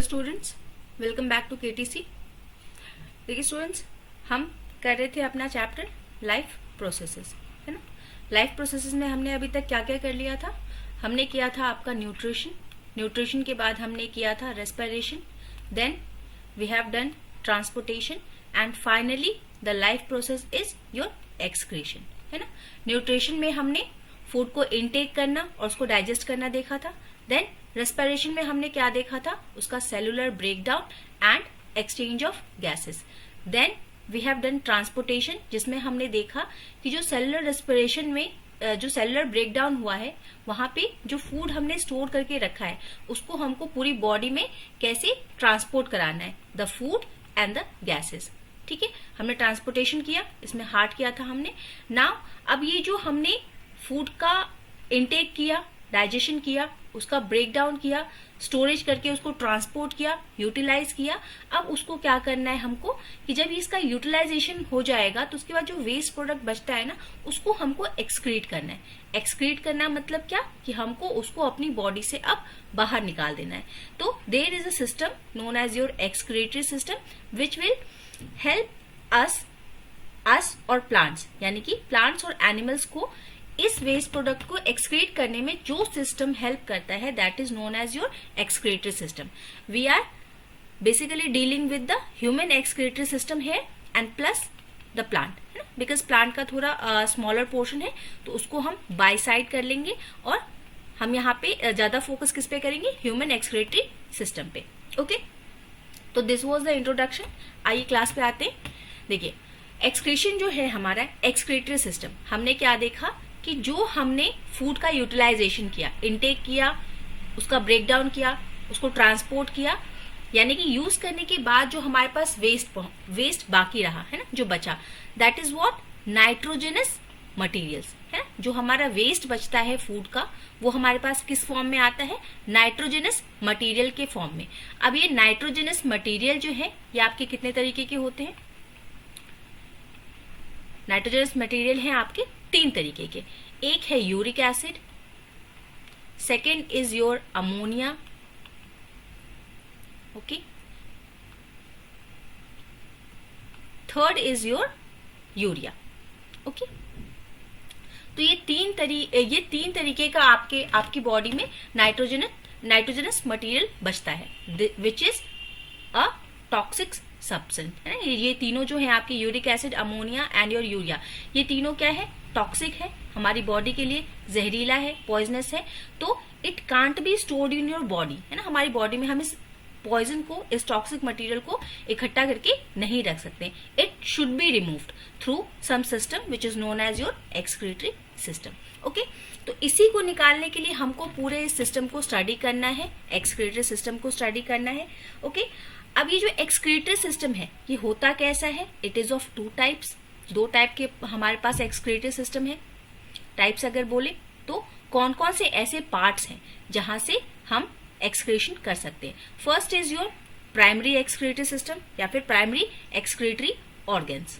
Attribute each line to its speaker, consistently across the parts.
Speaker 1: Students, welcome back to KTC. देखिए students, हम कर रहे थे अपना चैप्टर लाइफ प्रोसेसेस, है ना। लाइफ प्रोसेसेस में हमने अभी तक क्या क्या कर लिया था। हमने किया था आपका न्यूट्रिशन के बाद हमने किया था respiration, then we have done transportation and finally the life process is your excretion, है ना। न्यूट्रिशन में हमने फूड को इनटेक करना और उसको डाइजेस्ट करना देखा था। देन रेस्पिरेशन में हमने क्या देखा था, उसका cellular breakdown and exchange of gases. Then we have done transportation, जिसमें हमने देखा कि जो सेलुलर रेस्पिरेशन में जो सेलुलर ब्रेकडाउन हुआ है, वहां पे जो फूड हमने स्टोर करके रखा है उसको हमको पूरी बॉडी में कैसे ट्रांसपोर्ट कराना है, the food and the gases. ठीक है, हमने ट्रांसपोर्टेशन किया, इसमें हार्ट किया था हमने। नाउ अब ये जो हमने फूड का इनटेक किया, डाइजेशन किया, उसका ब्रेकडाउन किया, स्टोरेज करके उसको ट्रांसपोर्ट किया, यूटिलाइज किया, अब उसको क्या करना है हमको कि जब इसका यूटिलाइजेशन हो जाएगा तो उसके बाद जो वेस्ट प्रोडक्ट बचता है ना, उसको हमको एक्सक्रीट करना है। एक्सक्रीट करना मतलब क्या कि हमको उसको अपनी बॉडी से अब बाहर निकाल देना है। तो there is a system known as your excretory system which will help us और प्लांट्स, यानी कि प्लांट्स और एनिमल्स को इस वेस्ट प्रोडक्ट को एक्सक्रीट करने में जो सिस्टम हेल्प करता है, that is known as your excretory system. We are basically dealing with the human excretory system है एंड प्लस द प्लांट, है ना, बिकॉज प्लांट का थोड़ा स्मॉलर पोर्शन है तो उसको हम बाय साइड कर लेंगे और हम यहाँ पे ज्यादा फोकस किस पे करेंगे, ह्यूमन एक्सक्रीटरी सिस्टम पे। ओके, तो दिस वॉज द इंट्रोडक्शन। आइए क्लास पे आते हैं। देखिए एक्सक्रीशन जो है हमारा एक्सक्रीटरी सिस्टम, हमने क्या देखा कि जो हमने फूड का यूटिलाइजेशन किया, इनटेक किया, उसका ब्रेकडाउन किया, उसको ट्रांसपोर्ट किया, यानी कि यूज करने के बाद जो हमारे पास वेस्ट बाकी रहा है ना, जो बचा, that is what nitrogenous materials, है। जो हमारा वेस्ट बचता है फूड का, वो हमारे पास किस फॉर्म में आता है, नाइट्रोजनस मटेरियल के फॉर्म में। अब ये नाइट्रोजनस मटेरियल जो है ये आपके कितने तरीके के होते हैं, नाइट्रोजनस मटेरियल है आपके 3 तरीके के। एक है uric acid, second is your ammonia, okay, third is your urea. Okay, तो ये तीन तरीके का आपकी बॉडी में नाइट्रोजनस मटेरियल बचता है, which is a toxic substance, है ना। ये तीनों जो है आपके uric acid, ammonia and your urea, ये तीनों क्या है, टॉक्सिक है, हमारी बॉडी के लिए जहरीला है, पॉइजनस है। तो it can't be stored in your body, है ना। हमारी बॉडी में हम इस पॉइजन को, इस टॉक्सिक मटेरियल को इकट्ठा करके नहीं रख सकते। It should be removed through some system which is known as your excretory system. Okay, तो इसी को निकालने के लिए हमको पूरे इस सिस्टम को स्टडी करना है, एक्सक्रीटरी सिस्टम को स्टडी करना है। ओके, अब ये जो एक्सक्रीटरी सिस्टम है ये होता कैसा है, it is of 2 types. 2 type के हमारे पास एक्सक्रीटरी सिस्टम है। टाइप्स अगर बोले तो कौन कौन से ऐसे पार्ट्स हैं जहां से हम एक्सक्रीशन कर सकते हैं। First is your primary excretory system या फिर primary excretory organs,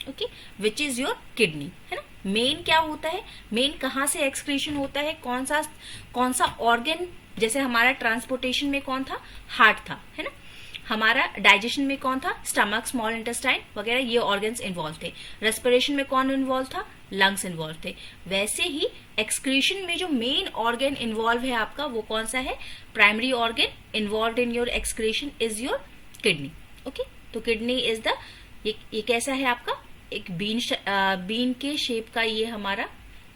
Speaker 1: okay, which is your kidney, है ना। मेन क्या होता है, मेन कहाँ से एक्सक्रीशन होता है, कौन सा ऑर्गन, जैसे हमारा ट्रांसपोर्टेशन में कौन था, हार्ट था, है ना। हमारा डाइजेशन में कौन था, स्टमक, स्मॉल इंटेस्टाइन वगैरह, ये ऑर्गन्स इन्वॉल्व थे। रेस्पिरेशन में कौन इन्वॉल्व था, लंग्स इन्वॉल्व थे। वैसे ही एक्सक्रीशन में जो मेन ऑर्गन इन्वॉल्व है आपका, वो कौन सा है, primary organ involve in your excretion is your kidney. Okay, तो किडनी इज द, ये कैसा है आपका, एक बीन के शेप का ये हमारा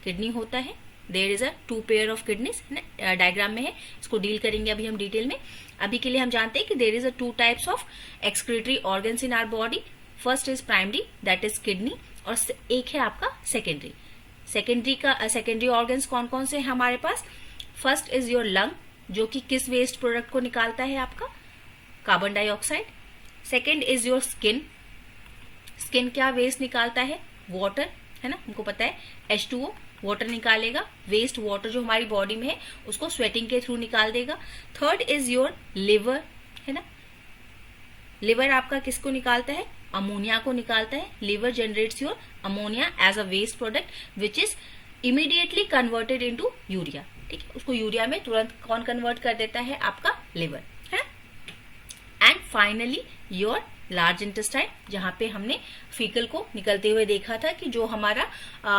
Speaker 1: किडनी होता है। There is a 2 pair of kidneys, diagram में है, इसको डील करेंगे अभी हम डिटेल में। अभी के लिए हम जानते हैं कि there is a 2 types of excretory organs in our body. First is primary, that is kidney, और एक है आपका सेकेंडरी। सेकेंडरी ऑर्गन्स कौन कौन से हैं हमारे पास। फर्स्ट इज योर लंग, जो कि किस वेस्ट प्रोडक्ट को निकालता है आपका, carbon dioxide. Second is your skin, skin क्या वेस्ट निकालता है, वाटर, है ना, हमको पता है H2O वाटर निकालेगा। वेस्ट वाटर जो हमारी बॉडी में है उसको स्वेटिंग के थ्रू निकाल देगा। थर्ड इज योर लिवर, है ना। लिवर आपका किसको निकालता है, अमोनिया को निकालता है। Liver generates your ammonia as a waste product which is immediately converted into urea. ठीक है, उसको यूरिया में तुरंत कौन कन्वर्ट कर देता है, आपका लिवर, है। फाइनली योर लार्ज इंटेस्टाइन, जहां पे हमने फीकल को निकलते हुए देखा था कि जो हमारा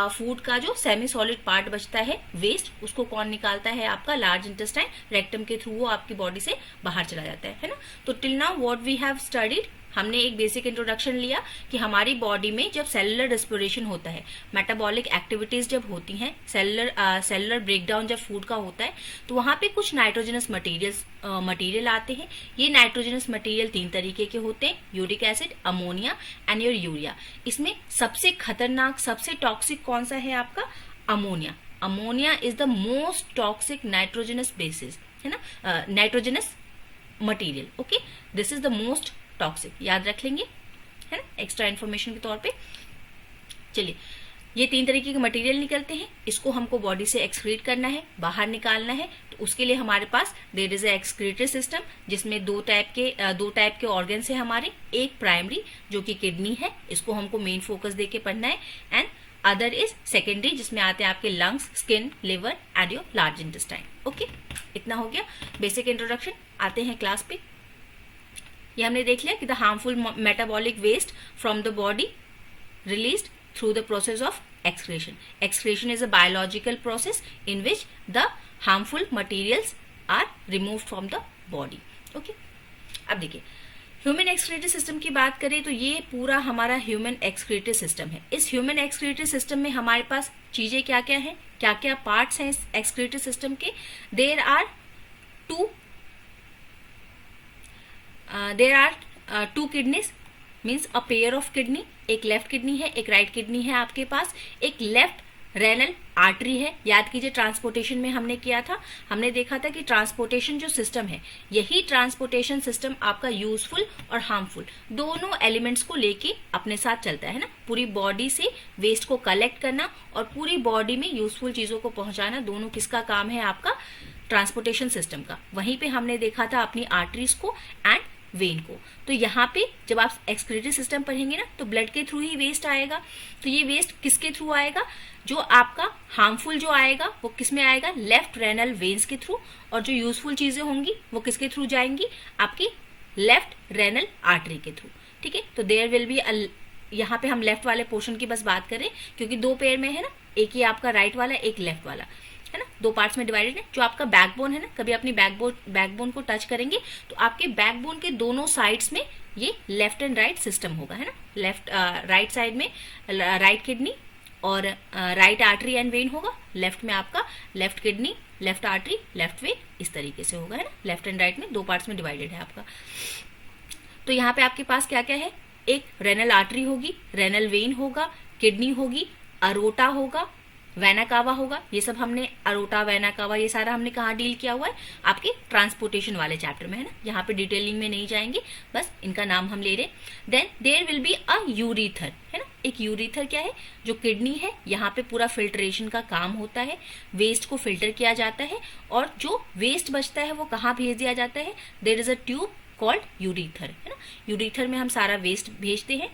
Speaker 1: फूड का जो सेमी सॉलिड पार्ट बचता है वेस्ट, उसको कौन निकालता है? आपका लार्ज इंटेस्टाइन। रेक्टम के थ्रू वो आपकी बॉडी से बाहर चला जाता है ना। तो till now what we have studied, हमने एक बेसिक इंट्रोडक्शन लिया कि हमारी बॉडी में जब सेलुलर रेस्पिरेशन होता है, मेटाबॉलिक एक्टिविटीज जब होती हैं, सेलुलर ब्रेकडाउन जब फूड का होता है, तो वहां पे कुछ नाइट्रोजनस मटेरियल आते हैं। ये नाइट्रोजनस मटेरियल 3 तरीके के होते हैं, uric acid, ammonia and your urea. इसमें सबसे खतरनाक, सबसे टॉक्सिक कौन सा है? आपका ammonia. Ammonia is the most toxic nitrogenous bases, है ना, nitrogenous material. Okay, this is the most toxic, याद रख लेंगे, है ना, एक्स्ट्रा इन्फॉर्मेशन के तौर पे। चलिए, ये 3 तरीके के मटेरियल निकलते हैं, इसको हमको बॉडी से एक्सक्रीट करना है, बाहर निकालना है। तो उसके लिए हमारे पास there is a excretory system, जिसमें दो टाइप के ऑर्गन्स है हमारे। एक प्राइमरी जो कि किडनी है, इसको हमको मेन फोकस देके पढ़ना है, एंड अदर इज सेकेंडरी, जिसमें आते हैं आपके lungs, skin, liver and your large intestine. Okay, इतना हो गया बेसिक इंट्रोडक्शन। आते हैं क्लास पे। ये हमने देख लिया कि the harmful metabolic waste from the body released through the process of excretion. Excretion is a biological process in which the harmful materials are removed from the body. Okay? अब देखिए, ह्यूमन एक्सक्रीटरी सिस्टम की बात करें तो ये पूरा हमारा human excretory system है। इस ह्यूमन एक्सक्रीटरी सिस्टम में हमारे पास चीजें क्या क्या है, क्या क्या पार्ट्स हैं इस एक्सक्रीटरी सिस्टम के? There are two kidneys, means a pair of kidney. एक लेफ्ट किडनी है, एक राइट किडनी है आपके पास। एक लेफ्ट रेनल आर्टरी है। याद कीजिए, ट्रांसपोर्टेशन में हमने किया था, हमने देखा था कि ट्रांसपोर्टेशन जो सिस्टम है, यही ट्रांसपोर्टेशन सिस्टम आपका यूजफुल और हार्मफुल दोनों एलिमेंट्स को लेके अपने साथ चलता है ना। पूरी बॉडी से वेस्ट को कलेक्ट करना और पूरी बॉडी में यूजफुल चीजों को पहुंचाना, दोनों किसका काम है? आपका ट्रांसपोर्टेशन सिस्टम का। वहीं पे हमने देखा था अपनी आर्टरीज को एंड वेन को। तो यहाँ पे जब आप एक्सक्रीटरी सिस्टम पढ़ेंगे ना, तो ब्लड के थ्रू ही वेस्ट आएगा। तो ये वेस्ट किसके थ्रू आएगा? जो आपका हार्मफुल जो आएगा वो किस में आएगा? लेफ्ट रेनल वेन्स के थ्रू। और जो यूजफुल चीजें होंगी वो किसके थ्रू जाएंगी? आपकी लेफ्ट रेनल आर्टरी के थ्रू। ठीक है, तो देयर विल बी, यहाँ पे हम लेफ्ट वाले पोर्शन की बस बात करें, क्योंकि 2 पेयर में है ना, एक ही आपका राइट वाला, एक लेफ्ट वाला, है ना, 2 पार्ट्स में डिवाइडेड है। जो आपका बैकबोन है ना, कभी अपनी बैकबोन को टच करेंगे तो आपके बैकबोन के दोनों साइड्स में ये लेफ्ट एंड राइट सिस्टम होगा, है ना। लेफ्ट राइट साइड में राइट किडनी और राइट आर्टरी एंड वेन होगा। लेफ्ट में आपका left kidney, left artery, left when, इस तरीके से होगा, है ना। लेफ्ट एंड राइट में 2 पार्ट्स में डिवाइडेड है आपका। तो यहाँ पे आपके पास क्या क्या है? एक रेनल आर्टरी होगी, रेनल वेन होगा, किडनी होगी, अरोटा होगा, वेना कावा होगा। ये सब हमने अरोटा, वेना कावा, ये सारा हमने कहाँ डील किया हुआ है? आपके ट्रांसपोर्टेशन वाले चैप्टर में, है ना। यहाँ पे डिटेलिंग में नहीं जाएंगे, बस इनका नाम हम ले रहे। Then there will be a urethra, है ना। एक यूरीथर क्या है? जो किडनी है, यहाँ पे पूरा फिल्ट्रेशन का काम होता है, वेस्ट को फिल्टर किया जाता है और जो वेस्ट बचता है वो कहाँ भेज दिया जाता है? There is a tube called urethra, है ना। यूरीथर में हम सारा वेस्ट भेजते हैं।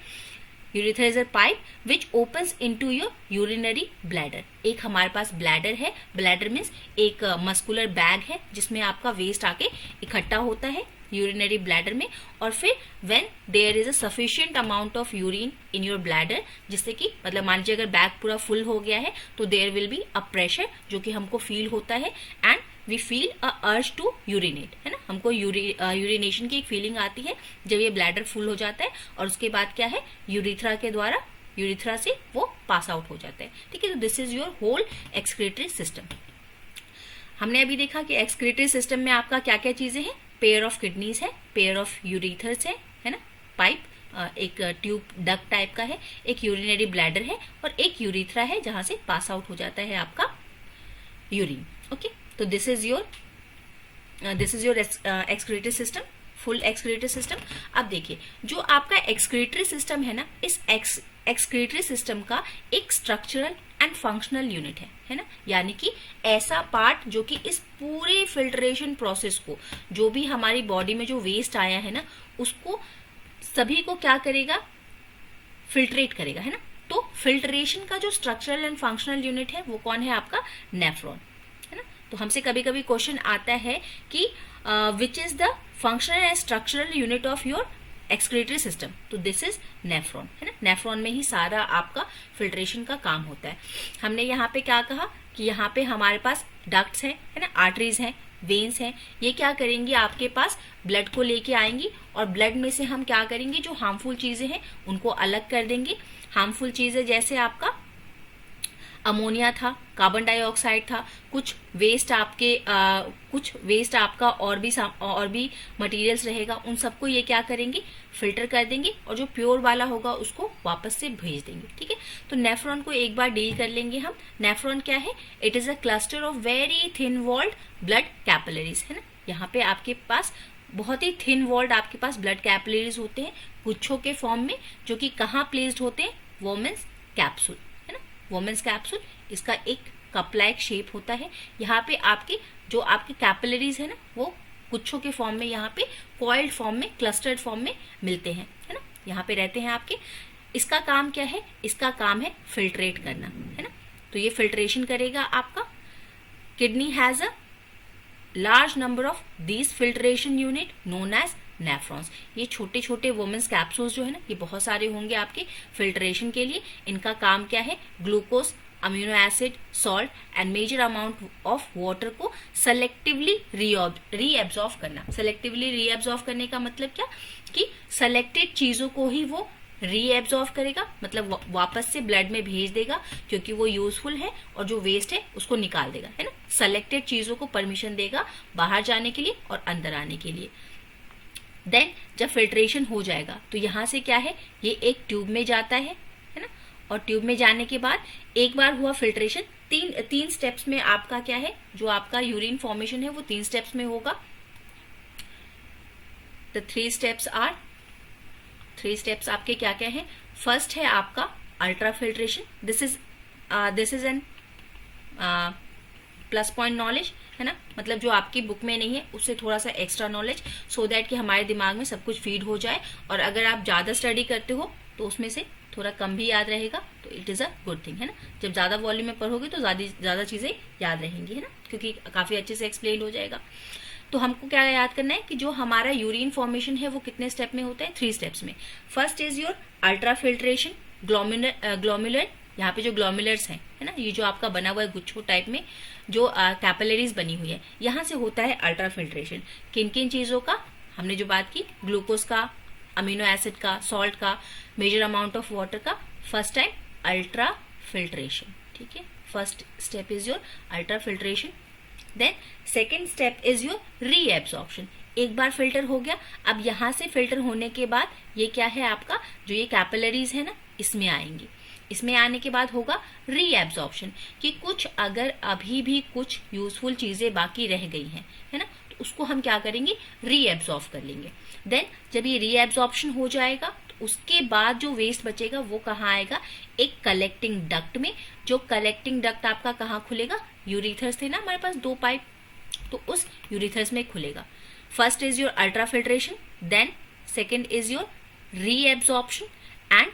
Speaker 1: Urethra is a pipe which opens into your urinary bladder. एक हमारे पास ब्लैडर है, ब्लैडर मीन्स एक मस्कुलर बैग है जिसमें आपका वेस्ट आके इकट्ठा होता है यूरिनरी ब्लैडर में। और फिर when there is a sufficient amount of urine in your bladder, जिससे कि मतलब मान लीजिए अगर बैग पूरा फुल हो गया है तो there will be a pressure जो कि हमको फील होता है and we feel a urge to urinate, है ना। हमको यूरिनेशन की एक फीलिंग आती है जब ये ब्लैडर फुल हो जाता है और उसके बाद क्या है? यूरिथ्रा के द्वारा, यूरिथ्रा से वो पास आउट हो जाता है। ठीक है, तो this is your whole excretory system. हमने अभी देखा कि एक्सक्रीटरी सिस्टम में आपका क्या क्या चीजें हैं? पेयर ऑफ किडनीज है, पेयर ऑफ यूरिथर्स है ना, पाइप एक ट्यूब डक टाइप का है, एक यूरिनरी ब्लैडर है और एक यूरिथ्रा है जहां से पास आउट हो जाता है आपका यूरिन। ओके, तो this is your excretory system, full excretory system. अब देखिए, जो आपका एक्सक्रीटरी सिस्टम है ना, इस एक्सक्रीटरी सिस्टम का एक स्ट्रक्चरल एंड फंक्शनल यूनिट है ना। यानी कि ऐसा पार्ट जो कि इस पूरे फिल्ट्रेशन प्रोसेस को, जो भी हमारी बॉडी में जो वेस्ट आया है ना, उसको सभी को क्या करेगा? फिल्ट्रेट करेगा, है ना। तो फिल्ट्रेशन का जो स्ट्रक्चरल एंड फंक्शनल यूनिट है वो कौन है? आपका नेफ्रॉन, है ना। तो हमसे कभी कभी क्वेश्चन आता है कि which is the functional and structural unit of your excretory system, तो दिस इज नेफ्रॉन, है ना। नेफ्रॉन में ही सारा आपका फिल्ट्रेशन का काम होता है। हमने यहाँ पे क्या कहा कि यहाँ पे हमारे पास डक्ट्स हैं, है ना, आर्टरीज हैं, वेन्स हैं। ये क्या करेंगी, आपके पास ब्लड को लेके आएंगी और ब्लड में से हम क्या करेंगे, जो हार्मफुल चीजें हैं उनको अलग कर देंगे। हार्मफुल चीजें जैसे आपका अमोनिया था, कार्बन डाइऑक्साइड था, कुछ वेस्ट आपका और भी मटेरियल्स रहेगा, उन सबको ये क्या करेंगे, फिल्टर कर देंगे और जो प्योर वाला होगा उसको वापस से भेज देंगे। ठीक है, तो नेफ्रॉन को एक बार डील कर लेंगे हम। नेफ्रॉन क्या है, it is a cluster of very thin walled blood capillaries, है ना। यहाँ पे आपके पास बहुत ही थिन वॉल्ड आपके पास ब्लड कैपिलरीज होते हैं गुच्छों के फॉर्म में, जो कि कहाँ प्लेस्ड होते हैं, वोमेन्स कैप्सूल, है ना। वोमेन्स कैप्सूल, इसका एक कप लाइक शेप होता है। यहाँ पे आपके जो आपके कैपिलरीज है ना, वो गुच्छों के फॉर्म में, यहाँ पे कॉइल्ड फॉर्म में, क्लस्टर्ड फॉर्म में मिलते हैं, है ना, यहाँ पे रहते हैं आपके। इसका काम क्या है, इसका काम है फिल्ट्रेट करना, है ना। तो ये फिल्ट्रेशन करेगा आपका। Kidney has a large number of these filtration unit known as nephrons. ये छोटे छोटे वोमेन्स कैप्सूल्स जो है ना, ये बहुत सारे होंगे आपके फिल्ट्रेशन के लिए। इनका काम क्या है, glucose, amino acid, salt and major amount of water को सेलेक्टिवली रीएब्जॉर्ब करना। सेलेक्टिवली रीएब्जॉर्ब करने का मतलब क्या, कि सेलेक्टेड चीजों को ही वो रीएब्जॉर्ब करेगा, मतलब वापस से ब्लड में भेज देगा, क्योंकि वो यूजफुल है, और जो वेस्ट है उसको निकाल देगा, है ना। सेलेक्टेड चीजों को परमिशन देगा बाहर जाने के लिए और अंदर आने के लिए। देन जब फिल्ट्रेशन हो जाएगा तो यहाँ से क्या है, ये एक ट्यूब में जाता है ना, और ट्यूब में जाने के बाद एक बार हुआ फिल्ट्रेशन, तीन स्टेप्स में आपका क्या है, जो आपका यूरिन फॉर्मेशन है वो 3 स्टेप्स में होगा। द 3 स्टेप्स आपके क्या क्या है। फर्स्ट है आपका ultra filtration, this is an plus point knowledge, है ना, मतलब जो आपकी बुक में नहीं है उससे थोड़ा सा एक्स्ट्रा नॉलेज, सो दैट कि हमारे दिमाग में सब कुछ फीड हो जाए, और अगर आप ज्यादा स्टडी करते हो तो उसमें से थोड़ा कम भी याद रहेगा, तो it is a good thing, है ना। जब ज्यादा वॉल्यूम में पढ़ोगे तो ज्यादा चीजें याद रहेंगी, है ना, क्योंकि काफी अच्छे से एक्सप्लेन हो जाएगा। तो हमको क्या याद करना है कि जो हमारा यूरिन फॉर्मेशन है वो कितने स्टेप में होता है, 3 स्टेप्स में। First is your ultra filtration, glomerular, यहाँ पे जो ग्लोमुलर्स हैं, है ना, ये जो आपका बना हुआ है गुच्छों टाइप में जो कैपिलरीज बनी हुई है, यहाँ से होता है अल्ट्रा फिल्ट्रेशन। किन किन चीजों का, हमने जो बात की, ग्लूकोज का, अमीनो एसिड का, सॉल्ट का, मेजर अमाउंट ऑफ वाटर का, फर्स्ट टाइम अल्ट्रा फिल्ट्रेशन। ठीक है, first step is your ultra filtration. Then second step is your reabsorption. एक बार फिल्टर हो गया, अब यहाँ से फिल्टर होने के बाद ये क्या है आपका, जो ये कैपिलरीज है ना, इसमें आएंगी। इसमें आने के बाद होगा रीएब्सॉर्प्शन, कि कुछ अगर अभी भी कुछ यूजफुल चीजें बाकी रह गई हैं, है ना, तो उसको हम क्या करेंगे, रीएब्सॉर्ब कर लेंगे। देन जब ये रीएब्सॉर्प्शन हो जाएगा तो उसके बाद जो वेस्ट बचेगा वो कहाँ आएगा, एक कलेक्टिंग डक्ट में। जो कलेक्टिंग डक्ट आपका कहाँ खुलेगा, यूरिथर्स थे ना हमारे पास 2 पाइप, तो उस यूरिथर्स में खुलेगा। First is your ultra filtration, then second is your reabsorption, and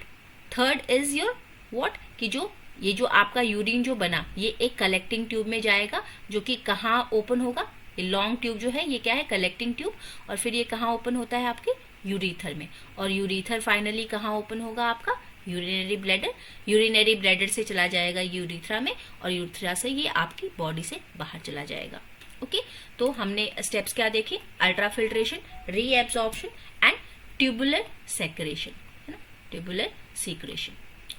Speaker 1: third is your what, कि जो ये जो आपका यूरिन जो बना ये एक कलेक्टिंग ट्यूब में जाएगा, जो कि कहाँ ओपन होगा, ये लॉन्ग ट्यूब जो है ये क्या है, कलेक्टिंग ट्यूब, और फिर ये कहाँ ओपन होता है आपके यूरिथर में, और यूरिथर फाइनली कहाँ ओपन होगा आपका, यूरिनरी ब्लैडर। यूरिनरी ब्लैडर से चला जाएगा यूरिथ्रा में, और यूरिथ्रा से ये आपकी बॉडी से बाहर चला जाएगा। ओके, तो हमने स्टेप्स क्या देखे, ultra filtration, reabsorption and tubular secretion, है ना, ट्यूबुलर सीक्रेशन।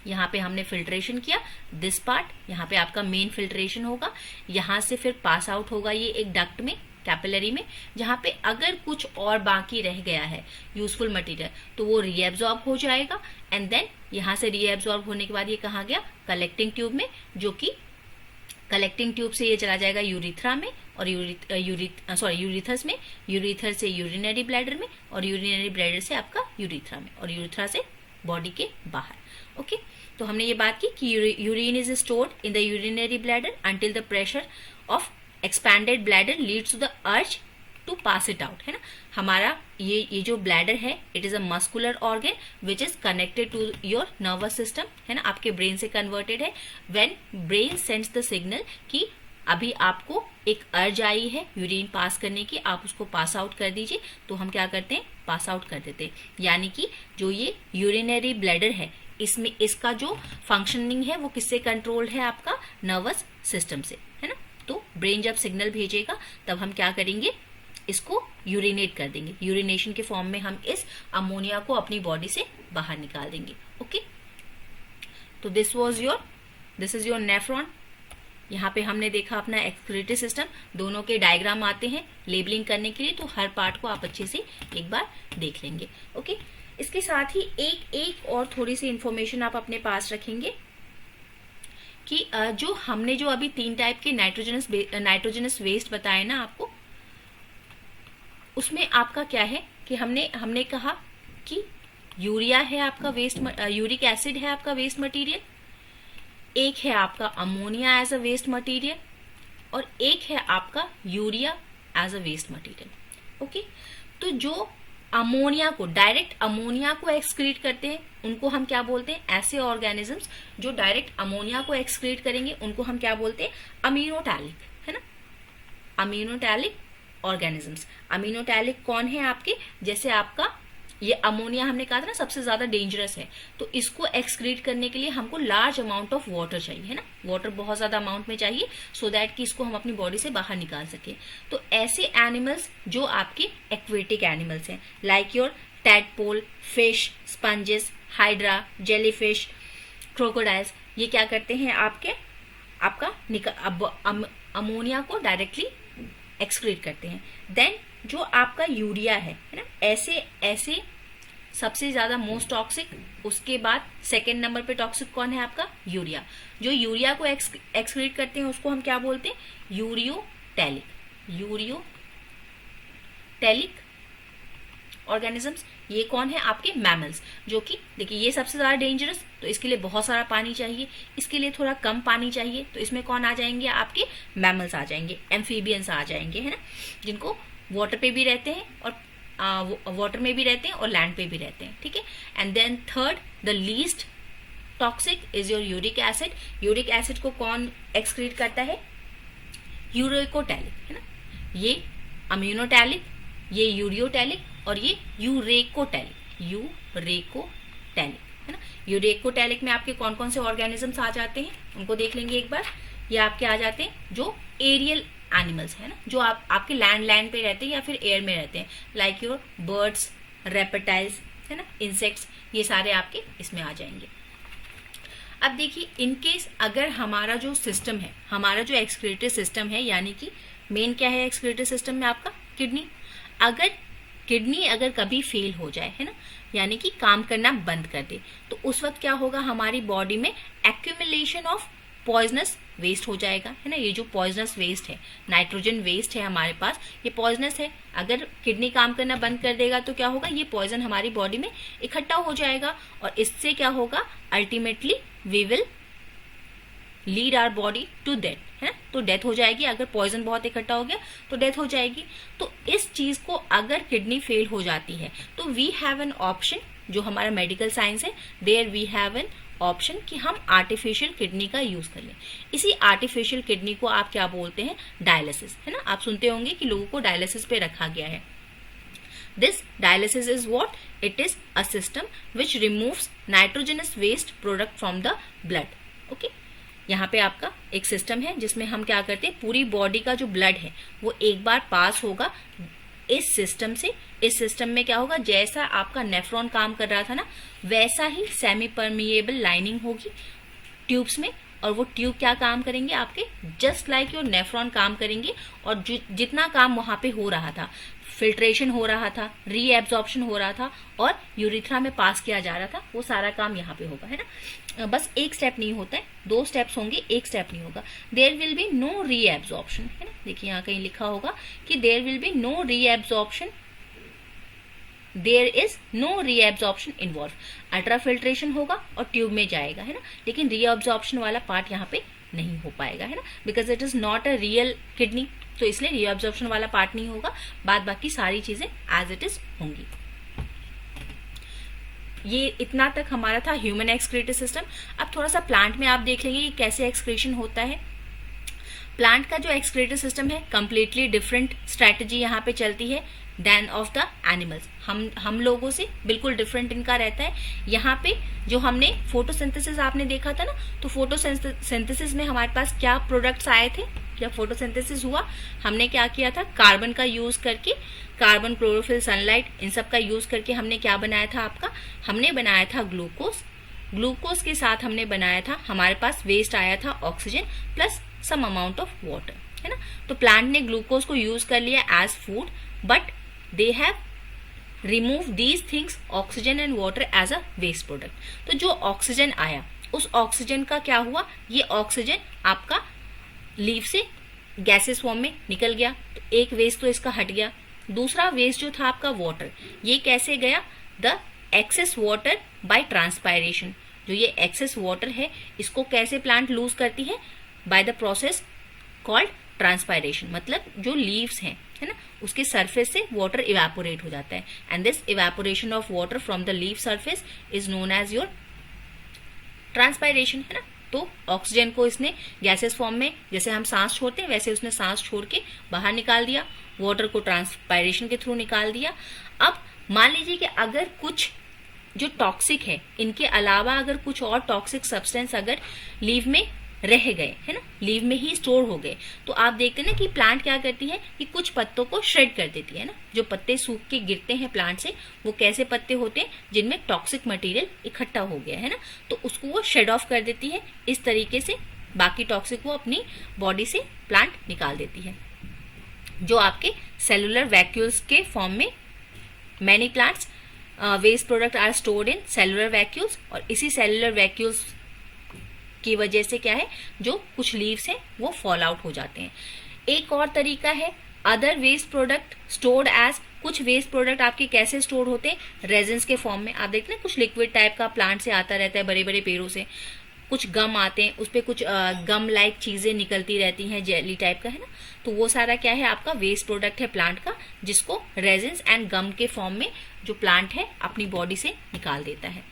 Speaker 1: यहाँ पे हमने फिल्ट्रेशन किया, दिस पार्ट, यहाँ पे आपका मेन फिल्ट्रेशन होगा, यहाँ से फिर पास आउट होगा ये एक डक्ट में, कैपिलरी में, जहाँ पे अगर कुछ और बाकी रह गया है यूजफुल मटेरियल तो वो रीएब्सॉर्ब हो जाएगा, एंड देन यहाँ से रीएब्सॉर्ब होने के बाद ये कहाँ गया, कलेक्टिंग ट्यूब में, जो कि कलेक्टिंग ट्यूब से ये चला जाएगा यूरिथ्रा में, और यूरिथर्स में, यूरिथर से यूरिनरी ब्लैडर में, और यूरिनरी ब्लैडर से आपका यूरिथ्रा में, और यूरिथ्रा से बॉडी के बाहर। ओके, तो हमने ये बात की कि urine is stored in the urinary bladder until the pressure of expanded bladder leads to the urge to pass it out, है ना। हमारा ये जो ब्लैडर है, it is a muscular organ which is connected to your nervous system, है ना, आपके brain से कन्वर्टेड है। When brain sends the signal कि अभी आपको एक अर्ज आई है यूरिन पास करने की, आप उसको पास आउट कर दीजिए, तो हम क्या करते हैं, पास आउट कर देते हैं। यानी कि जो ये यूरिनरी ब्लैडर है, इसमें इसका जो फंक्शनिंग है वो किससे कंट्रोल्ड है, आपका नर्वस सिस्टम से, है ना। तो ब्रेन जब सिग्नल भेजेगा तब हम क्या करेंगे, इसको यूरिनेट कर देंगे। यूरिनेशन के फॉर्म में हम इस अमोनिया को अपनी बॉडी से बाहर निकाल देंगे। ओके, तो दिस इज योर नेफ्रॉन। यहाँ पे हमने देखा अपना एक्सक्रीटरी सिस्टम, दोनों के डायग्राम आते हैं लेबलिंग करने के लिए, तो हर पार्ट को आप अच्छे से एक बार देख लेंगे। ओके, इसके साथ ही एक और थोड़ी सी इंफॉर्मेशन आप अपने पास रखेंगे कि जो हमने जो अभी 3 टाइप के नाइट्रोजनस वेस्ट बताए ना आपको, उसमें आपका क्या है कि हमने कहा कि यूरिया है आपका वेस्ट, यूरिक एसिड है आपका वेस्ट मटेरियल, एक है आपका ammonia as a waste material, और एक है आपका urea as a waste material. Okay, तो जो अमोनिया को, डायरेक्ट अमोनिया को एक्सक्रीट करते हैं, उनको हम क्या बोलते हैं, ऐसे ऑर्गेनिजम्स जो डायरेक्ट अमोनिया को एक्सक्रीट करेंगे उनको हम क्या बोलते हैं, अमीनोटैलिक, है ना, अमीनोटैलिक ऑर्गेनिजम्स। अमीनोटैलिक कौन है आपके, जैसे आपका ये अमोनिया हमने कहा था ना सबसे ज्यादा डेंजरस है, तो इसको एक्सक्रीट करने के लिए हमको लार्ज अमाउंट ऑफ वाटर चाहिए, है ना, वाटर बहुत ज्यादा अमाउंट में चाहिए, सो दैट कि इसको हम अपनी बॉडी से बाहर निकाल सके। तो ऐसे एनिमल्स जो आपके एक्वेटिक एनिमल्स हैं, like your tadpole, fish, sponges, hydra, jellyfish, crocodiles, ये क्या करते हैं आपका अमोनिया को डायरेक्टली एक्सक्रीट करते हैं। देन जो आपका यूरिया है ना, ऐसे सबसे ज्यादा मोस्ट टॉक्सिक, उसके बाद सेकेंड नंबर पे टॉक्सिक कौन है आपका, यूरिया। जो यूरिया को एक्सक्रीट करते हैं उसको हम क्या बोलते हैं, यूरियोटैलिक ऑर्गेनिजम्स। ये कौन है आपके मैमल्स, जो कि देखिए ये सबसे ज्यादा डेंजरस, तो इसके लिए बहुत सारा पानी चाहिए, इसके लिए थोड़ा कम पानी चाहिए, तो इसमें कौन आ जाएंगे, आपके मैमल्स आ जाएंगे, एम्फीबियंस आ जाएंगे, है ना, जिनको वाटर पे भी रहते हैं और वाटर में भी रहते हैं और लैंड पे भी रहते हैं। ठीक है, and then third, the least toxic is your uric acid. Uric acid को कौन एक्सक्रीट करता है, यूरेकोटैलिक, है ना, ये अम्यूनोटैलिक, ये यूरियोटैलिक और ये यूरेकोटैलिक, है ना। यूरेकोटैलिक में आपके कौन कौन से ऑर्गेनिजम्स आ जाते हैं उनको देख लेंगे एक बार। ये आपके आ जाते हैं जो एरियल एनिमल्स है ना, जो आपके लैंड पे रहते हैं या फिर एयर में रहते हैं, लाइक योर बर्ड्स, रेप्टाइल्स, है ना, इंसेक्ट्स, ये सारे आपके इसमें आ जाएंगे। अब देखिए, इनकेस अगर हमारा जो सिस्टम है, हमारा जो एक्सक्रीटरी सिस्टम है, यानी कि मेन क्या है एक्सक्रीटरी सिस्टम में आपका, किडनी। अगर किडनी अगर कभी फेल हो जाए, है ना, यानी कि काम करना बंद कर दे, तो उस वक्त क्या होगा, हमारी बॉडी में एक्यूमुलेशन ऑफ पॉइजनस वेस्ट हो जाएगा, है ना। ये जो पॉइजनस वेस्ट है, नाइट्रोजन वेस्ट है हमारे पास, ये पॉइजनस है। अगर किडनी काम करना बंद कर देगा तो क्या होगा, ये पॉइजन हमारी बॉडी में इकट्ठा हो जाएगा, और इससे क्या होगा, ultimately we will lead our body to death, है ना, तो डेथ हो जाएगी। अगर पॉइजन बहुत इकट्ठा हो गया तो डेथ हो जाएगी। तो इस चीज को अगर किडनी फेल हो जाती है तो वी हैव एन ऑप्शन, जो हमारा मेडिकल साइंस है, there we have an option कि हम आर्टिफिशियल किडनी का यूज कर लें। इसी आर्टिफिशियल किडनी को आप क्या बोलते हैं, डायलिसिस, है ना। आप सुनते होंगे कि लोगों को डायलिसिस पे रखा गया है। This dialysis is what, it is a system which removes nitrogenous waste product from the blood. Okay, यहाँ पे आपका एक सिस्टम है जिसमें हम क्या करते हैं, पूरी बॉडी का जो ब्लड है वो एक बार पास होगा इस सिस्टम से। इस सिस्टम में क्या होगा, जैसा आपका नेफ्रॉन काम कर रहा था ना, वैसा ही सेमी परमिएबल लाइनिंग होगी ट्यूब्स में, और वो ट्यूब क्या काम करेंगे आपके, जस्ट लाइक योर नेफ्रॉन काम करेंगे। और जितना काम वहां पे हो रहा था, फिल्ट्रेशन हो रहा था, रीएब्जॉर्प्शन हो रहा था और यूरिथ्रा में पास किया जा रहा था, वो सारा काम यहाँ पे होगा, है ना। बस एक स्टेप नहीं होता है, 2 स्टेप्स होंगे, एक स्टेप नहीं होगा। There will be no reabsorption, है ना। देखिए यहाँ कहीं लिखा होगा कि there will be no reabsorption, there is no reabsorption involve. Ultrafiltration होगा और ट्यूब में जाएगा, है ना, लेकिन रीएब्जॉर्प्शन वाला पार्ट यहाँ पे नहीं हो पाएगा, है ना, because it is not a real kidney, तो इसलिए रीएब्जॉर्प्शन वाला पार्ट नहीं होगा, बाद बाकी सारी चीजें एज इट इज होंगी। ये इतना तक हमारा था ह्यूमन एक्सक्रीटरी सिस्टम। अब थोड़ा सा प्लांट में आप देख लेंगे कि कैसे एक्सक्रीशन होता है। प्लांट का जो एक्सक्रीटरी सिस्टम है कंप्लीटली डिफरेंट स्ट्रैटेजी यहाँ पे चलती है देन ऑफ द एनिमल्स। हम लोगों से बिल्कुल डिफरेंट इनका रहता है। यहाँ पे जो हमने फोटोसिंथेसिस आपने देखा था ना, तो फोटोसिंथेसिस में हमारे पास क्या प्रोडक्ट्स आए थे जब फोटोसिंथेसिस हुआ, हमने क्या किया था, कार्बन का यूज करके, कार्बन, क्लोरोफिल, सनलाइट, इन सब का यूज करके हमने क्या बनाया था आपका, हमने बनाया था ग्लूकोज। ग्लूकोज के साथ हमने बनाया था, हमारे पास वेस्ट आया था oxygen plus some amount of water, है ना। तो प्लांट ने ग्लूकोज को यूज कर लिया as food, but they have remove these things, oxygen and water, as a waste product. तो जो ऑक्सीजन आया, उस ऑक्सीजन का क्या हुआ, ये ऑक्सीजन आपका लीफ से गैसेस फॉर्म में निकल गया, तो एक वेस्ट तो इसका हट गया। दूसरा वेस्ट जो था आपका वाटर, ये कैसे गया, the excess water bye transpiration. जो ये एक्सेस वाटर है, इसको कैसे प्लांट लूज करती है, by the process called transpiration. मतलब जो लीव्स हैं, है ना, उसके सरफेस से वाटर इवेपोरेट हो जाता है, and this evaporation of water from the leaf surface is known as your transpiration, है ना। तो ऑक्सीजन को इसने गैसेस फॉर्म में, जैसे हम सांस छोड़ते हैं वैसे उसने सांस छोड़ के बाहर निकाल दिया, वाटर को ट्रांसपायरेशन के थ्रू निकाल दिया। अब मान लीजिए कि अगर कुछ जो टॉक्सिक है, इनके अलावा अगर कुछ और टॉक्सिक सब्सटेंस अगर लीव में रह गए, है ना, लीव में ही स्टोर हो गए, तो आप देखते हैं ना कि प्लांट क्या करती है कि कुछ पत्तों को श्रेड कर देती है ना। जो पत्ते सूख के गिरते हैं प्लांट से, वो कैसे पत्ते होते हैं, जिनमें टॉक्सिक मटेरियल इकट्ठा हो गया है ना, तो उसको वो शेड ऑफ कर देती है। इस तरीके से बाकी टॉक्सिक वो अपनी बॉडी से प्लांट निकाल देती है। जो आपके सेलुलर वैक्यूल्स के फॉर्म में many plants waste product are stored in cellular vacuoles, और इसी सेलुलर वैक्यूल्स की वजह से क्या है, जो कुछ लीव्स हैं वो फॉल आउट हो जाते हैं। एक और तरीका है other waste product stored as. कुछ वेस्ट प्रोडक्ट आपके कैसे स्टोर होते हैं, रेजिन्स के फॉर्म में। आप देखते हैं कुछ लिक्विड टाइप का प्लांट से आता रहता है, बड़े बड़े पेड़ों से कुछ गम आते हैं, उस पर कुछ गम लाइक चीजें निकलती रहती हैं, जेली टाइप का, है ना। तो वो सारा क्या है, आपका वेस्ट प्रोडक्ट है प्लांट का, जिसको रेजिन्स एंड गम के फॉर्म में जो प्लांट है अपनी बॉडी से निकाल देता है।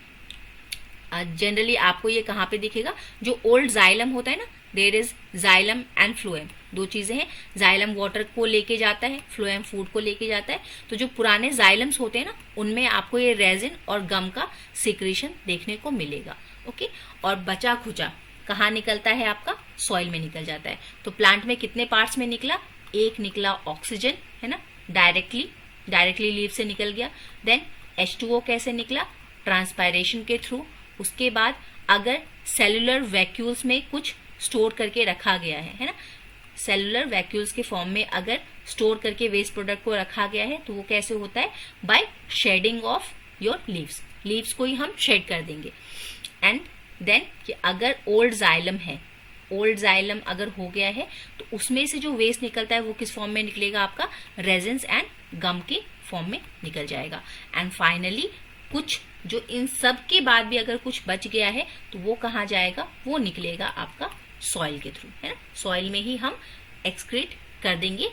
Speaker 1: जनरली आपको ये कहाँ पे दिखेगा, जो ओल्ड जाइलम होता है ना, there is xylem and phloem, दो चीजें हैं। जाइलम वाटर को लेके जाता है, फ्लोएम फूड को लेके जाता है। तो जो पुराने जाइलम्स होते हैं ना, उनमें आपको ये रेजिन और गम का सिक्रेशन देखने को मिलेगा। ओके, और बचा खुचा कहाँ निकलता है, आपका सॉइल में निकल जाता है। तो प्लांट में कितने पार्ट्स में निकला, एक निकला ऑक्सीजन, है ना, डायरेक्टली लीव से निकल गया। देन H2O कैसे निकला, ट्रांसपायरेशन के थ्रू। उसके बाद अगर सेलुलर वैक्यूल्स में कुछ स्टोर करके रखा गया है ना, सेलुलर वैक्यूल्स के फॉर्म में अगर स्टोर करके वेस्ट प्रोडक्ट को रखा गया है, तो वो कैसे होता है, by shedding of your leaves को ही हम शेड कर देंगे। एंड देन कि अगर ओल्ड जाइलम है, ओल्ड जाइलम अगर हो गया है, तो उसमें से जो वेस्ट निकलता है वो किस फॉर्म में निकलेगा, आपका रेजिन्स एंड गम के फॉर्म में निकल जाएगा। एंड फाइनली कुछ जो इन सब के बाद भी अगर कुछ बच गया है, तो वो कहाँ जाएगा, वो निकलेगा आपका सॉइल के थ्रू, है ना। सॉइल में ही हम एक्सक्रीट कर देंगे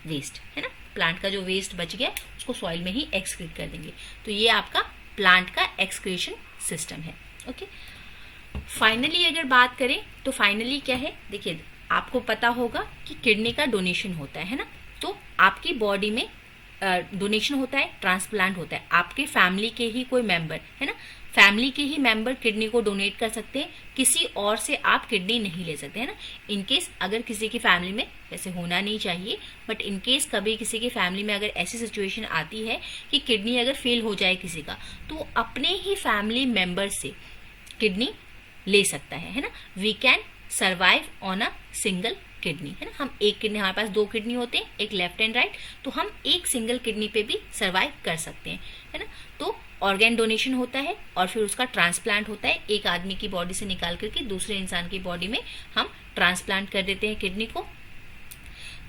Speaker 1: वेस्ट, है ना। प्लांट का जो वेस्ट बच गया उसको सॉइल में ही एक्सक्रीट कर देंगे। तो ये आपका प्लांट का एक्सक्रीशन सिस्टम है। ओके, फाइनली अगर बात करें तो फाइनली क्या है, देखिए आपको पता होगा कि किडनी का डोनेशन होता है ना। तो आपकी बॉडी में डोनेशन होता है, ट्रांसप्लांट होता है। आपके फैमिली के ही कोई मेंबर, है ना, फैमिली के ही मेंबर किडनी को डोनेट कर सकते हैं, किसी और से आप किडनी नहीं ले सकते, है ना। इनकेस अगर किसी की फैमिली में, वैसे होना नहीं चाहिए, बट इनकेस कभी किसी की फैमिली में अगर ऐसी सिचुएशन आती है कि किडनी अगर फेल हो जाए किसी का, तो अपने ही फैमिली मेंबर से किडनी ले सकता है ना। We can survive on a single kidney, है ना। हम एक किडनी, हमारे पास दो किडनी होते हैं, एक लेफ्ट एंड राइट, तो हम एक सिंगल किडनी पे भी सर्वाइव कर सकते हैं, है ना। तो ऑर्गेन डोनेशन होता है और फिर उसका ट्रांसप्लांट होता है, एक आदमी की बॉडी से निकाल करके दूसरे इंसान की बॉडी में हम ट्रांसप्लांट कर देते हैं किडनी को।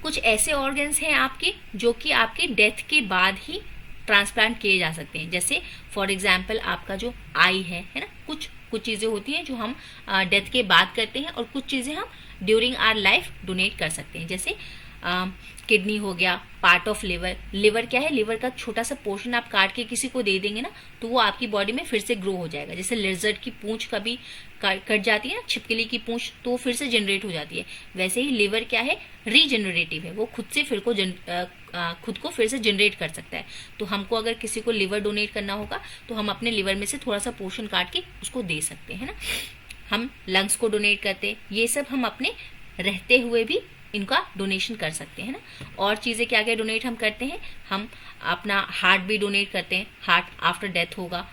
Speaker 1: कुछ ऐसे ऑर्गन्स हैं आपके जो कि आपके डेथ के बाद ही ट्रांसप्लांट किए जा सकते हैं, जैसे फॉर एग्जाम्पल आपका जो आई है ना। कुछ चीजें होती हैं जो हम डेथ के बाद करते हैं, और कुछ चीजें हम ड्यूरिंग आवर लाइफ डोनेट कर सकते हैं। जैसे किडनी हो गया, पार्ट ऑफ लिवर। लिवर क्या है, लिवर का छोटा सा पोर्शन आप काट के किसी को दे देंगे ना तो वो आपकी बॉडी में फिर से ग्रो हो जाएगा। जैसे लिजर्ड की पूंछ कभी कट जाती है ना, छिपकली की पूंछ, तो फिर से जनरेट हो जाती है। वैसे ही लिवर क्या है, रीजनरेटिव है, वो खुद से खुद को फिर से जनरेट कर सकता है। तो हमको अगर किसी को लिवर डोनेट करना होगा तो हम अपने लिवर में से थोड़ा सा पोर्शन काट के उसको दे सकते हैं ना। हम लंग्स को डोनेट करते हैं, ये सब हम अपने रहते हुए भी इनका डोनेशन कर सकते हैं ना। और चीजें क्या क्या डोनेट हम करते हैं, हम अपना हार्ट भी डोनेट करते हैं, हार्ट आफ्टर डेथ होगा।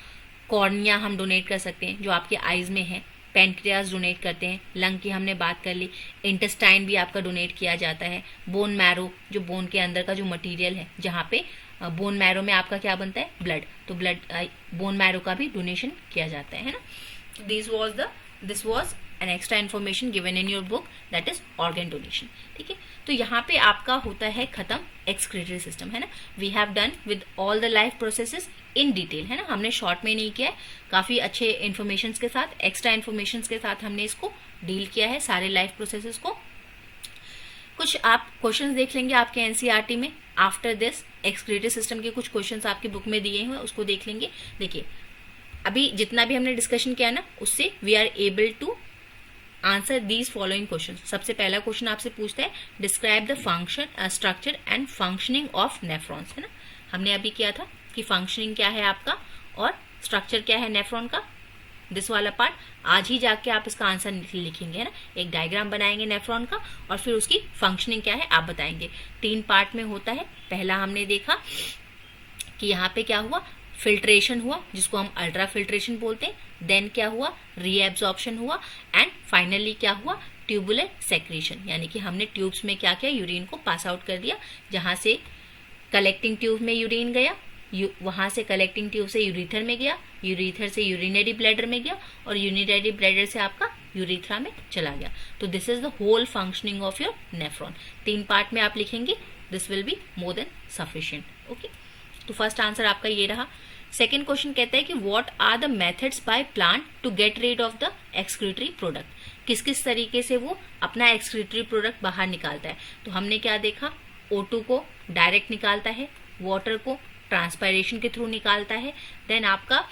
Speaker 1: कॉर्निया हम डोनेट कर सकते हैं जो आपके आईज में है। पेनक्रियास डोनेट करते हैं, लंग की हमने बात कर ली। इंटेस्टाइन भी आपका डोनेट किया जाता है। बोन मैरो, जो बोन के अंदर का जो मटेरियल है, जहाँ पे बोन मैरो में आपका क्या बनता है, ब्लड, तो ब्लड बोन मैरो का भी डोनेशन किया जाता है ना। This was an extra information given in your book, that is organ donation. ठीक है, तो यहाँ पे आपका होता है खत्म एक्सक्रीटरी सिस्टम, है ना। We have done with all the life processes in detail, है ना। हमने शॉर्ट में नहीं किया है, काफी अच्छे इन्फॉर्मेशन के साथ, एक्स्ट्रा इन्फॉर्मेशन के साथ हमने इसको डील किया है, सारे लाइफ प्रोसेसेस को। कुछ आप क्वेश्चंस देख लेंगे आपके एनसीईआरटी में। आफ्टर दिस एक्सक्रीटरी सिस्टम के कुछ क्वेश्चंस आपकी बुक में दिए हुए, उसको देख लेंगे। देखिए, अभी जितना भी हमने डिस्कशन किया ना, उससे we are able to answer these following question. सबसे पहला क्वेश्चन आपसे पूछता है, describe the function, structure and functioning of nephrons, है ना। हमने अभी किया था कि फंक्शनिंग क्या है आपका और स्ट्रक्चर क्या है नेफ्रॉन का। दिस वाला पार्ट आज ही जाके आप इसका आंसर लिखेंगे, है ना। एक डायग्राम बनाएंगे नेफ्रॉन का और फिर उसकी फंक्शनिंग क्या है आप बताएंगे। 3 पार्ट में होता है। पहला हमने देखा कि यहाँ पे क्या हुआ, फिल्ट्रेशन हुआ, जिसको हम अल्ट्रा फिल्ट्रेशन बोलते हैं। देन क्या हुआ, रीएब्जॉर्प्शन हुआ, एंड फाइनली क्या हुआ, ट्यूबुलर सेक्रेशन, यानी कि हमने ट्यूब्स में क्या किया, यूरिन को पास आउट कर दिया। जहां से कलेक्टिंग ट्यूब में यूरिन गया, वहां से कलेक्टिंग ट्यूब से यूरीथर में गया, यूरीथर से यूरिनरी ब्लैडर में गया, और यूरिनरी ब्लैडर से आपका यूरीथ्रा में चला गया। तो this is the whole functioning of your nephron. 3 part में आप लिखेंगे, this will be more than sufficient. Okay, तो फर्स्ट आंसर आपका ये रहा। सेकेंड क्वेश्चन कहता है कि what are the methods by plant to get rid of the excretory product. किस किस तरीके से वो अपना एक्सक्रीटरी प्रोडक्ट बाहर निकालता है। तो हमने क्या देखा, O2 को डायरेक्ट निकालता है, वाटर को ट्रांसपायरेशन के थ्रू निकालता है। देन आपका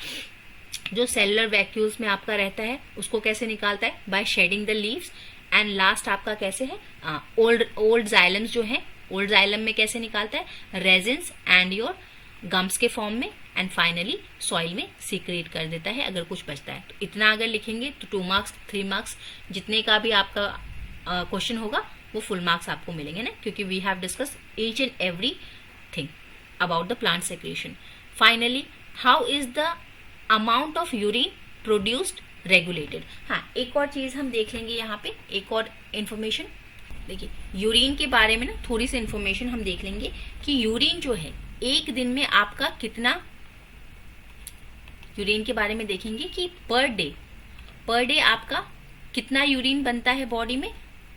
Speaker 1: जो सेलुलर वैक्यूल्स में आपका रहता है उसको कैसे निकालता है, by shedding the leaves. And last आपका कैसे है, ओल्ड जाइलम्स जो है, ओल्ड जाइलम में कैसे निकालता है, रेजिन्स एंड योर गम्स के फॉर्म में, एंड फाइनली सॉइल में सीक्रेट कर देता है अगर कुछ बचता है। तो इतना अगर लिखेंगे तो 2 मार्क्स 3 मार्क्स जितने का भी आपका क्वेश्चन होगा वो फुल मार्क्स आपको मिलेंगे ना, क्योंकि we have discuss each and every thing about the plant secretion. Finally, how is the amount of urine produced regulated. हाँ, एक और चीज हम देख लेंगे यहाँ पे, एक और इन्फॉर्मेशन। देखिए, यूरिन के बारे में ना थोड़ी सी इन्फॉर्मेशन हम देख लेंगे कि यूरिन जो है एक दिन में आपका कितना, यूरिन के बारे में देखेंगे कि पर डे आपका कितना यूरिन बनता है बॉडी में,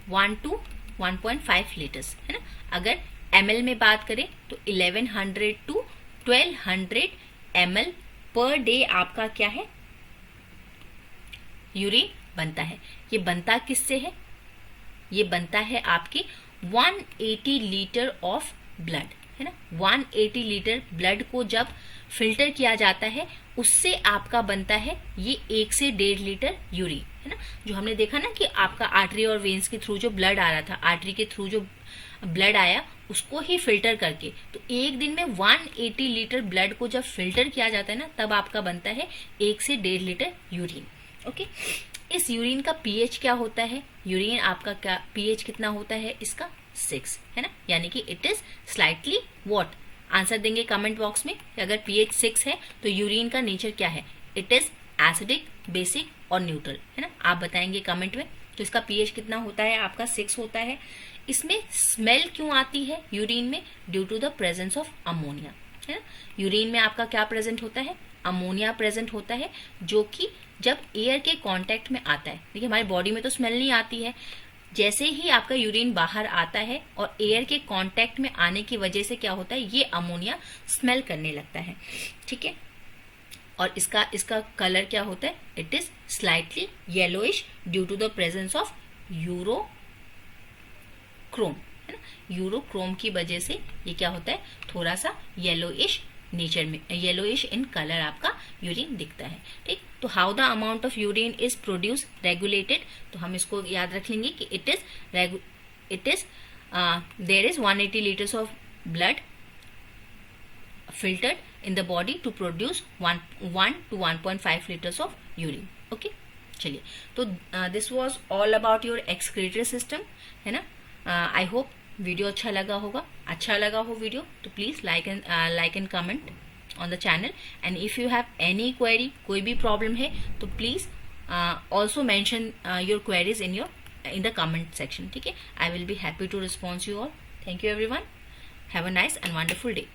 Speaker 1: 1 to 1.5 लीटर्स, है ना। अगर ml में बात करें तो 1100 to 1200 ml पर डे आपका क्या है, यूरिन बनता है। ये बनता किससे है, ये बनता है आपके 180 लीटर ऑफ ब्लड, है ना। 180 लीटर ब्लड को जब फिल्टर किया जाता है उससे आपका बनता है ये 1 से 1.5 लीटर यूरिन, है ना। जो हमने देखा ना कि आपका आर्टरी और वेन्स के थ्रू जो ब्लड आ रहा था, आर्टरी के थ्रू जो ब्लड आया उसको ही फिल्टर करके, तो एक दिन में 180 लीटर ब्लड को जब फिल्टर किया जाता है ना तब आपका बनता है 1 से 1.5 लीटर यूरिन। ओके, इस यूरिन का पीएच क्या होता है, यूरिन आपका क्या पीएच कितना होता है इसका, 6, है ना। यानी कि it is slightly what, answer देंगे कमेंट बॉक्स में कि अगर पीएच 6 है तो यूरिन का नेचर क्या है, इट इज एसिडिक, बेसिक और न्यूट्रल, है ना। आप बताएंगे कमेंट में। तो इसका पीएच कितना होता है आपका, 6 होता है। इसमें स्मेल क्यों आती है यूरिन में, due to the presence of ammonia, है ना। यूरिन में आपका क्या प्रेजेंट होता है, अमोनिया प्रेजेंट होता है, जो कि जब एयर के कांटेक्ट में आता है, देखिए हमारी बॉडी में तो स्मेल नहीं आती है, जैसे ही आपका यूरिन बाहर आता है और एयर के कांटेक्ट में आने की वजह से क्या होता है, ये अमोनिया स्मेल करने लगता है, ठीक है। और इसका कलर क्या होता है, it is slightly yellowish due to the presence of urochrome, है ना, यूरोक्रोम की वजह से ये क्या होता है, थोड़ा सा येलोइश नेचर में, येलोइश इन कलर आपका यूरिन दिखता है। ठीक, तो how the amount of urine is produce regulated, तो हम इसको याद रख लेंगे कि it is there is 180 litres of blood filtered in the body to produce 1 to 1.5 liters of urine. Okay, चलिए, तो this was all about your excretory system, है ना। I hope वीडियो अच्छा लगा होगा, अच्छा लगा हो वीडियो तो please like and comment on the channel, and if you have any query, कोई भी प्रॉब्लम है तो please also mention your queries in the comment section. ठीक है, I will be happy to respond you all. Thank you everyone. Have a nice and wonderful day.